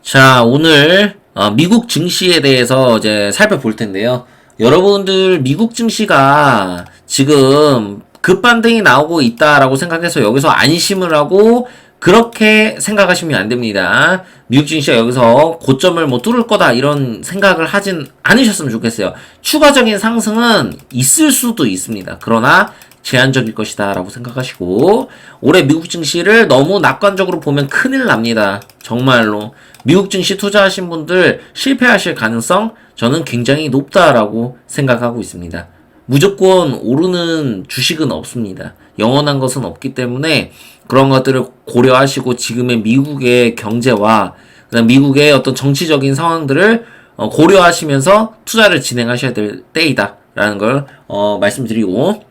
자, 오늘 미국 증시에 대해서 이제 살펴볼 텐데요. 여러분들 미국 증시가 지금 급반등이 나오고 있다라고 생각해서 여기서 안심을 하고 그렇게 생각하시면 안 됩니다. 미국 증시가 여기서 고점을 뭐 뚫을 거다 이런 생각을 하진 않으셨으면 좋겠어요. 추가적인 상승은 있을 수도 있습니다. 그러나 제한적일 것이다 라고 생각하시고, 올해 미국 증시를 너무 낙관적으로 보면 큰일 납니다. 정말로 미국 증시 투자하신 분들 실패하실 가능성 저는 굉장히 높다라고 생각하고 있습니다. 무조건 오르는 주식은 없습니다. 영원한 것은 없기 때문에 그런 것들을 고려하시고 지금의 미국의 경제와 그다음 미국의 어떤 정치적인 상황들을 고려하시면서 투자를 진행하셔야 될 때이다라는 걸 말씀드리고,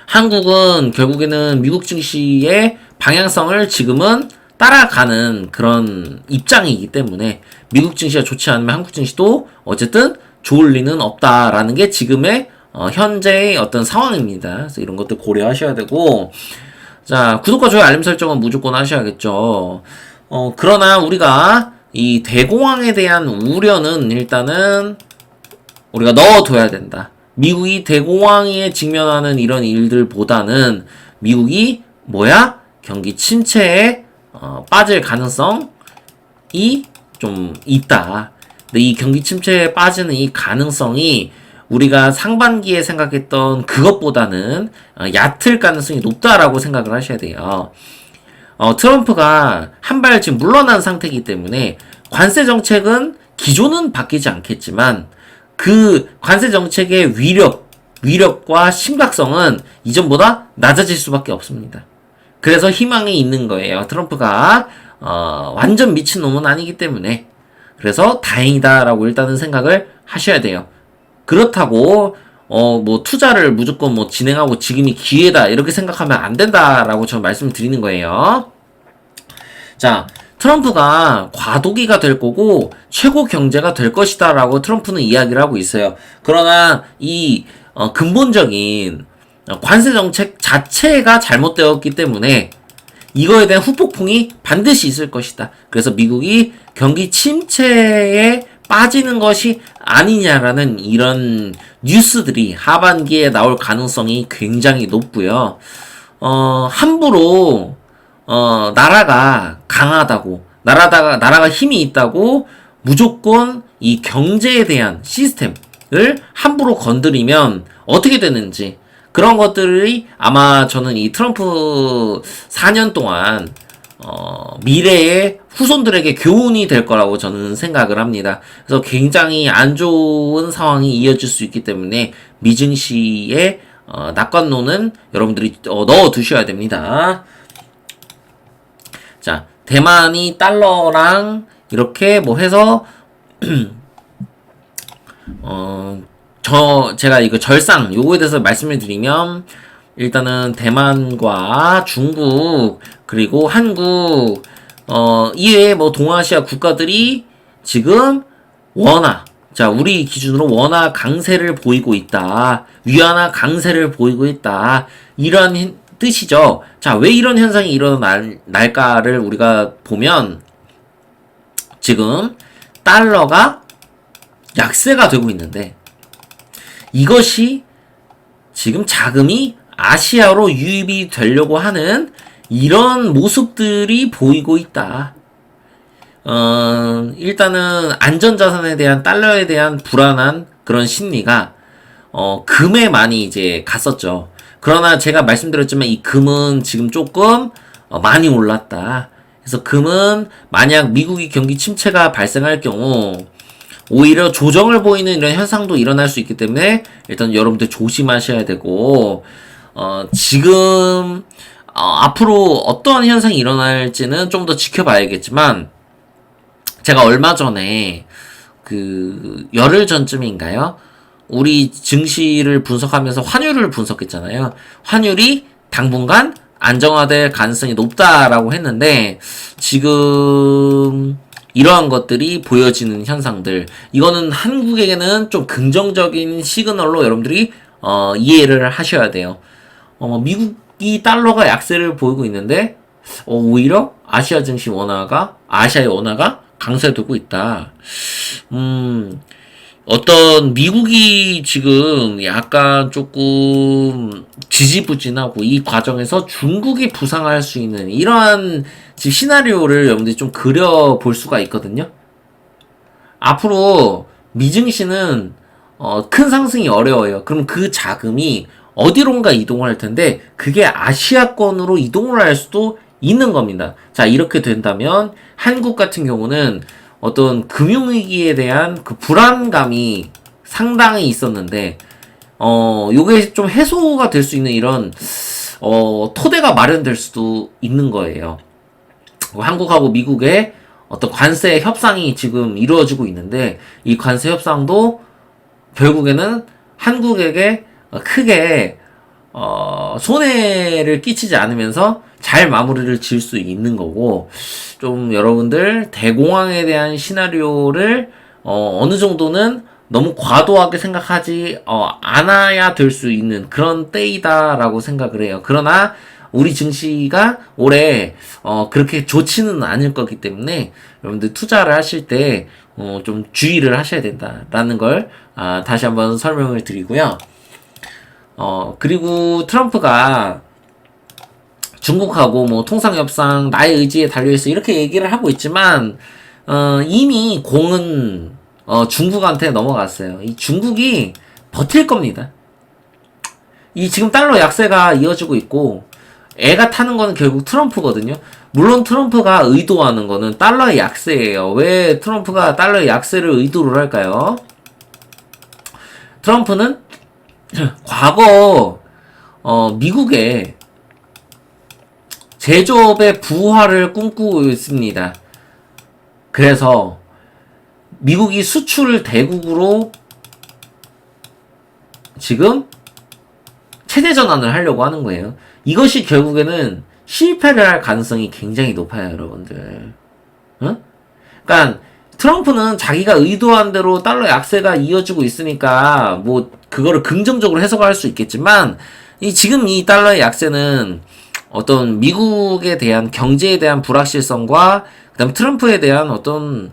한국은 결국에는 미국 증시의 방향성을 지금은 따라가는 그런 입장이기 때문에 미국 증시가 좋지 않으면 한국 증시도 어쨌든 좋을 리는 없다라는 게 지금의 현재의 어떤 상황입니다. 그래서 이런 것들 고려하셔야 되고, 자, 구독과 좋아요 알림 설정은 무조건 하셔야겠죠. 그러나 우리가 이 대공황에 대한 우려는 일단은 우리가 넣어둬야 된다. 미국이 대공황에 직면하는 이런 일들보다는 미국이 경기 침체에 빠질 가능성이 좀 있다. 근데 이 경기 침체에 빠지는 이 가능성이 우리가 상반기에 생각했던 그것보다는 얕을 가능성이 높다라고 생각을 하셔야 돼요. 트럼프가 한 발 지금 물러난 상태이기 때문에 관세 정책은 기조는 바뀌지 않겠지만 그 관세 정책의 위력과 심각성은 이전보다 낮아질 수밖에 없습니다. 그래서 희망이 있는 거예요. 트럼프가 완전 미친놈은 아니기 때문에. 그래서 다행이다라고 일단은 생각을 하셔야 돼요. 그렇다고 뭐 투자를 무조건 뭐 진행하고 지금이 기회다 이렇게 생각하면 안 된다라고 저는 말씀을 드리는 거예요. 자, 트럼프가 과도기가 될 거고 최고 경제가 될 것이다 라고 트럼프는 이야기를 하고 있어요. 그러나 이 근본적인 관세 정책 자체가 잘못되었기 때문에 이거에 대한 후폭풍이 반드시 있을 것이다. 그래서 미국이 경기 침체에 빠지는 것이 아니냐라는 이런 뉴스들이 하반기에 나올 가능성이 굉장히 높고요. 함부로 나라가 강하다고, 나라가 힘이 있다고 무조건 이 경제에 대한 시스템을 함부로 건드리면 어떻게 되는지, 그런 것들이 아마 저는 이 트럼프 4년 동안 미래의 후손들에게 교훈이 될 거라고 저는 생각을 합니다. 그래서 굉장히 안 좋은 상황이 이어질 수 있기 때문에 미증시의 낙관론은 여러분들이 넣어 두셔야 됩니다. 자, 대만이 달러랑 이렇게 뭐 해서 제가 이거 절상 요거에 대해서 말씀을 드리면, 일단은 대만과 중국 그리고 한국 이외에 뭐 동아시아 국가들이 지금 우리 기준으로 원화 강세를 보이고 있다. 위안화 강세를 보이고 있다. 이런 뜻이죠. 자, 왜 이런 현상이 일어날까를 우리가 보면, 지금 달러가 약세가 되고 있는데 이것이 지금 자금이 아시아로 유입이 되려고 하는 이런 모습들이 보이고 있다. 일단은 안전자산에 대한 달러에 대한 불안한 그런 심리가 금에 많이 이제 갔었죠. 그러나 제가 말씀드렸지만 이 금은 지금 조금 많이 올랐다. 그래서 금은 만약 미국이 경기 침체가 발생할 경우 오히려 조정을 보이는 이런 현상도 일어날 수 있기 때문에 일단 여러분들 조심하셔야 되고, 지금 앞으로 어떠한 현상이 일어날지는 좀 더 지켜봐야겠지만, 제가 얼마 전에 열흘 전쯤인가요? 우리 증시를 분석하면서 환율을 분석했잖아요. 환율이 당분간 안정화될 가능성이 높다라고 했는데, 지금 이러한 것들이 보여지는 현상들, 이거는 한국에게는 좀 긍정적인 시그널로 여러분들이 이해를 하셔야 돼요. 미국이 달러가 약세를 보이고 있는데 오히려 아시아의 원화가 강세두고 있다. 어떤 미국이 지금 약간 조금 지지부진하고 이 과정에서 중국이 부상할 수 있는 이러한 지금 시나리오를 여러분들이 좀 그려볼 수가 있거든요. 앞으로 미증시는 큰 상승이 어려워요. 그럼 그 자금이 어디론가 이동을 할 텐데 그게 아시아권으로 이동을 할 수도 있는 겁니다. 자, 이렇게 된다면 한국 같은 경우는 어떤 금융위기에 대한 그 불안감이 상당히 있었는데 요게 좀 해소가 될 수 있는 이런 토대가 마련될 수도 있는 거예요. 한국하고 미국의 어떤 관세 협상이 지금 이루어지고 있는데 이 관세 협상도 결국에는 한국에게 크게 손해를 끼치지 않으면서 잘 마무리를 지을 수 있는 거고, 좀 여러분들 대공황에 대한 시나리오를 어느 정도는 너무 과도하게 생각하지 않아야 될 수 있는 그런 때이다라고 생각을 해요. 그러나 우리 증시가 올해 그렇게 좋지는 않을 거기 때문에 여러분들 투자를 하실 때 좀 주의를 하셔야 된다라는 걸 다시 한번 설명을 드리고요. 그리고 트럼프가 중국하고 뭐 통상협상 나의 의지에 달려있어 이렇게 얘기를 하고 있지만 이미 공은 중국한테 넘어갔어요. 이 중국이 버틸 겁니다. 이 지금 달러 약세가 이어지고 있고 애가 타는 거는 결국 트럼프거든요. 물론 트럼프가 의도하는 거는 달러의 약세예요. 왜 트럼프가 달러의 약세를 의도를 할까요? 트럼프는 과거 미국의 제조업의 부활을 꿈꾸고 있습니다. 그래서 미국이 수출 대국으로 지금 체제 전환을 하려고 하는 거예요. 이것이 결국에는 실패를 할 가능성이 굉장히 높아요, 여러분들. 응? 그러니까 트럼프는 자기가 의도한 대로 달러 약세가 이어지고 있으니까 뭐 그거를 긍정적으로 해석할 수 있겠지만 지금 이 달러의 약세는 어떤 미국에 대한 경제에 대한 불확실성과 그다음 트럼프에 대한 어떤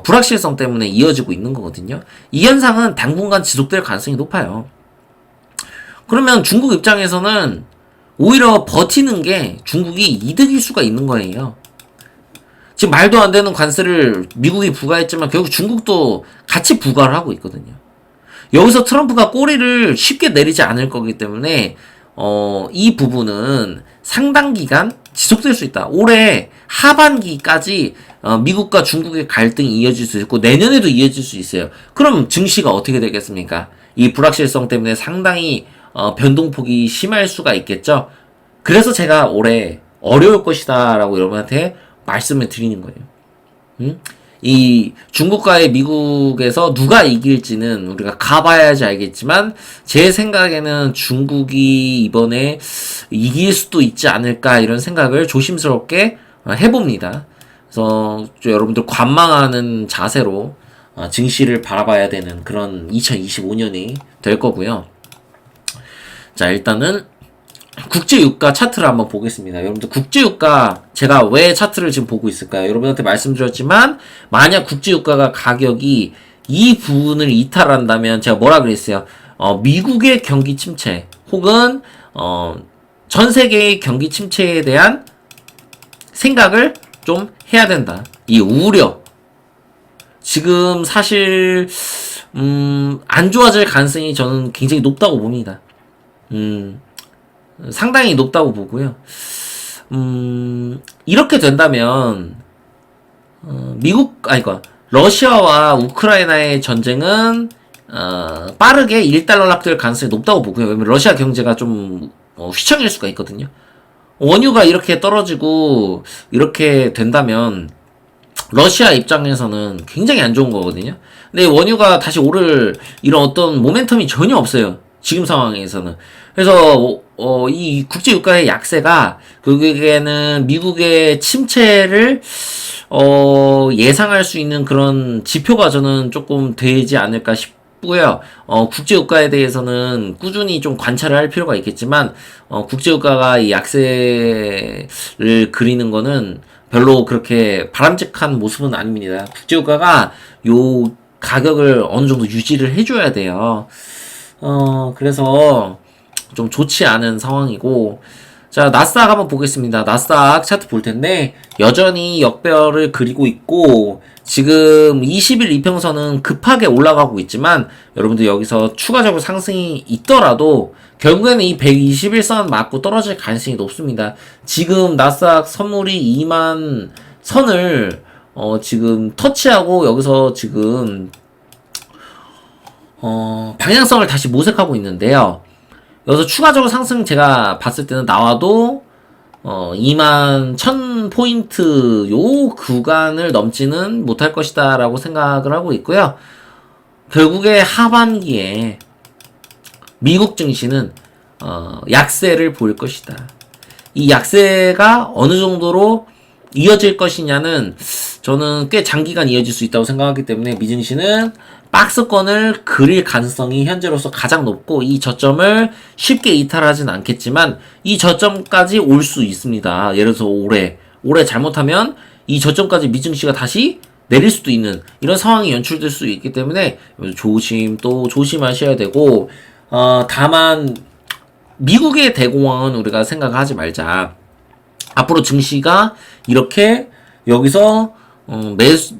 불확실성 때문에 이어지고 있는 거거든요. 이 현상은 당분간 지속될 가능성이 높아요. 그러면 중국 입장에서는 오히려 버티는 게 중국이 이득일 수가 있는 거예요. 지금 말도 안 되는 관세를 미국이 부과했지만 결국 중국도 같이 부과를 하고 있거든요. 여기서 트럼프가 꼬리를 쉽게 내리지 않을 거기 때문에 이 부분은 상당 기간 지속될 수 있다. 올해 하반기까지 미국과 중국의 갈등이 이어질 수 있고 내년에도 이어질 수 있어요. 그럼 증시가 어떻게 되겠습니까? 이 불확실성 때문에 상당히 변동폭이 심할 수가 있겠죠. 그래서 제가 올해 어려울 것이다 라고 여러분한테 말씀을 드리는 거예요. 이 중국과의 미국에서 누가 이길지는 우리가 가봐야지 알겠지만 제 생각에는 중국이 이번에 이길 수도 있지 않을까 이런 생각을 조심스럽게 해봅니다. 그래서 여러분들 관망하는 자세로 증시를 바라봐야 되는 그런 2025년이 될 거고요. 자, 일단은 국제유가 차트를 한번 보겠습니다. 여러분들 국제유가 제가 왜 차트를 지금 보고 있을까요? 여러분한테 말씀드렸지만 만약 국제유가가 가격이 이 부분을 이탈한다면 제가 뭐라 그랬어요? 미국의 경기 침체 혹은 전 세계의 경기 침체에 대한 생각을 좀 해야 된다. 이 우려 지금 사실 안 좋아질 가능성이 저는 굉장히 높다고 봅니다. 상당히 높다고 보고요. 이렇게 된다면 러시아와 우크라이나의 전쟁은 빠르게 1달러 락될 가능성이 높다고 보고요. 왜냐면 러시아 경제가 좀 휘청일 수가 있거든요. 원유가 이렇게 떨어지고 이렇게 된다면 러시아 입장에서는 굉장히 안 좋은 거거든요. 근데 원유가 다시 오를 이런 어떤 모멘텀이 전혀 없어요. 지금 상황에서는. 그래서 이 국제유가의 약세가 결국에는 미국의 침체를 예상할 수 있는 그런 지표가 저는 조금 되지 않을까 싶고요. 국제유가에 대해서는 꾸준히 좀 관찰을 할 필요가 있겠지만 국제유가가 이 약세를 그리는 거는 별로 그렇게 바람직한 모습은 아닙니다. 국제유가가 요 가격을 어느 정도 유지를 해줘야 돼요. 그래서 좀 좋지 않은 상황이고, 자, 나스닥 한번 보겠습니다. 나스닥 차트 볼 텐데, 여전히 역배열을 그리고 있고, 지금 20일 이평선은 급하게 올라가고 있지만, 여러분들 여기서 추가적으로 상승이 있더라도, 결국에는 이 121선 맞고 떨어질 가능성이 높습니다. 지금 나스닥 선물이 2만 선을, 지금 터치하고, 여기서 지금, 방향성을 다시 모색하고 있는데요. 여기서 추가적으로 상승 제가 봤을 때는 나와도 2만 1000포인트 요 구간을 넘지는 못할 것이다 라고 생각을 하고 있고요. 결국에 하반기에 미국 증시는 약세를 보일 것이다. 이 약세가 어느 정도로 이어질 것이냐는 저는 꽤 장기간 이어질 수 있다고 생각하기 때문에 미증시는 박스권을 그릴 가능성이 현재로서 가장 높고, 이 저점을 쉽게 이탈하진 않겠지만 이 저점까지 올 수 있습니다. 예를 들어서 올해 잘못하면 이 저점까지 미증시가 다시 내릴 수도 있는 이런 상황이 연출될 수 있기 때문에 또 조심하셔야 되고, 다만 미국의 대공황은 우리가 생각하지 말자. 앞으로 증시가 이렇게 여기서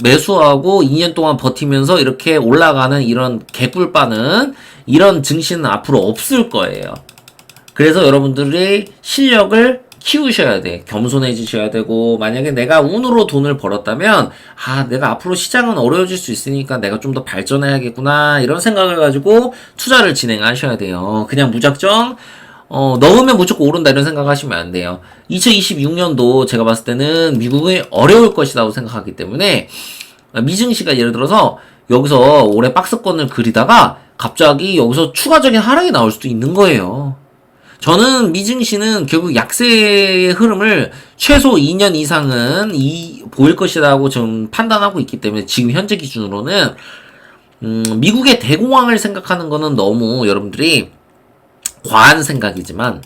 매수하고 2년 동안 버티면서 이렇게 올라가는 이런 개꿀빠는, 이런 증시는 앞으로 없을 거예요. 그래서 여러분들이 실력을 키우셔야 돼. 겸손해지셔야 되고, 만약에 내가 운으로 돈을 벌었다면, 내가 앞으로 시장은 어려워질 수 있으니까 내가 좀 더 발전해야겠구나, 이런 생각을 가지고 투자를 진행하셔야 돼요. 그냥 무작정 넣으면 무조건 오른다 이런 생각하시면 안 돼요. 2026년도 제가 봤을 때는 미국이 어려울 것이라고 생각하기 때문에, 미증시가 예를 들어서 여기서 올해 박스권을 그리다가 갑자기 여기서 추가적인 하락이 나올 수도 있는 거예요. 저는 미증시는 결국 약세의 흐름을 최소 2년 이상은 보일 것이라고 좀 판단하고 있기 때문에, 지금 현재 기준으로는 미국의 대공황을 생각하는 거는 너무 여러분들이 과한 생각이지만,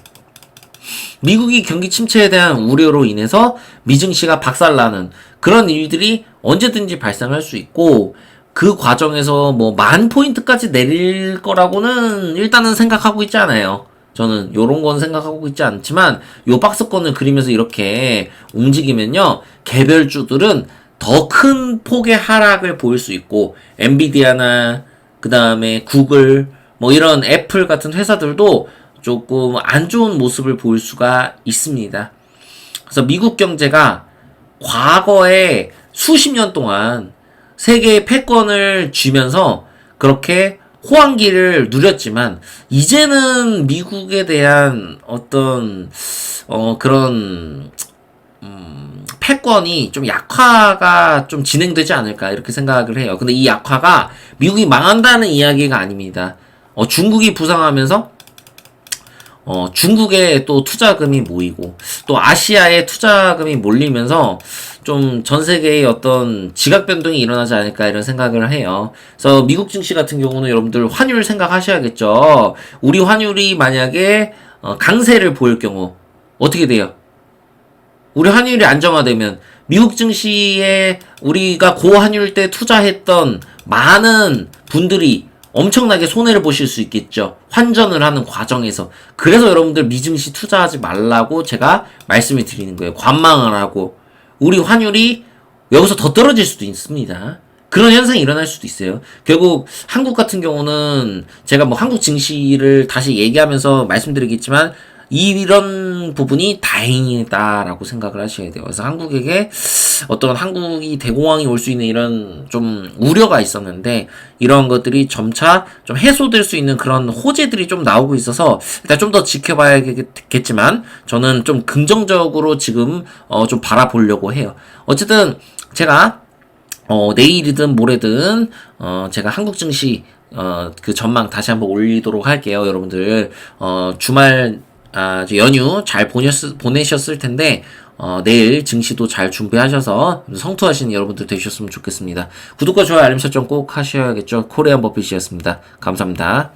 미국이 경기 침체에 대한 우려로 인해서 미증시가 박살나는 그런 일들이 언제든지 발생할 수 있고, 그 과정에서 뭐 10,000포인트까지 내릴 거라고는 일단은 생각하고 있지 않아요. 저는 요런 건 생각하고 있지 않지만, 요 박스권을 그리면서 이렇게 움직이면요, 개별주들은 더 큰 폭의 하락을 보일 수 있고, 엔비디아나 그 다음에 구글, 뭐 이런 애플 같은 회사들도 조금 안 좋은 모습을 보일 수가 있습니다. 그래서 미국 경제가 과거에 수십 년 동안 세계의 패권을 쥐면서 그렇게 호황기를 누렸지만, 이제는 미국에 대한 어떤 그런 패권이 좀 약화가 좀 진행되지 않을까 이렇게 생각을 해요. 근데 이 약화가 미국이 망한다는 이야기가 아닙니다. 중국이 부상하면서 중국에 또 투자금이 모이고, 또 아시아에 투자금이 몰리면서 좀 전 세계의 어떤 지각 변동이 일어나지 않을까 이런 생각을 해요. 그래서 미국 증시 같은 경우는 여러분들 환율 생각하셔야겠죠. 우리 환율이 만약에 강세를 보일 경우 어떻게 돼요? 우리 환율이 안정화되면 미국 증시에 우리가 고환율 때 투자했던 많은 분들이 엄청나게 손해를 보실 수 있겠죠. 환전을 하는 과정에서. 그래서 여러분들 미증시 투자하지 말라고 제가 말씀을 드리는 거예요. 관망을 하고. 우리 환율이 여기서 더 떨어질 수도 있습니다. 그런 현상이 일어날 수도 있어요. 결국 한국 같은 경우는 제가 뭐 한국 증시를 다시 얘기하면서 말씀드리겠지만, 이런 부분이 다행이다라고 생각을 하셔야 돼요. 그래서 한국에게 어떤 한국이 대공황이 올 수 있는 이런 좀 우려가 있었는데, 이런 것들이 점차 좀 해소될 수 있는 그런 호재들이 좀 나오고 있어서 일단 좀 더 지켜봐야겠지만, 저는 좀 긍정적으로 지금 좀 바라보려고 해요. 어쨌든 제가 내일이든 모레든 제가 한국 증시 그 전망 다시 한번 올리도록 할게요. 여러분들 주말 연휴 잘 보내셨을 텐데, 내일 증시도 잘 준비하셔서 성투하시는 여러분들 되셨으면 좋겠습니다. 구독과 좋아요, 알림 설정 꼭 하셔야겠죠. 코리안 버핏이었습니다. 감사합니다.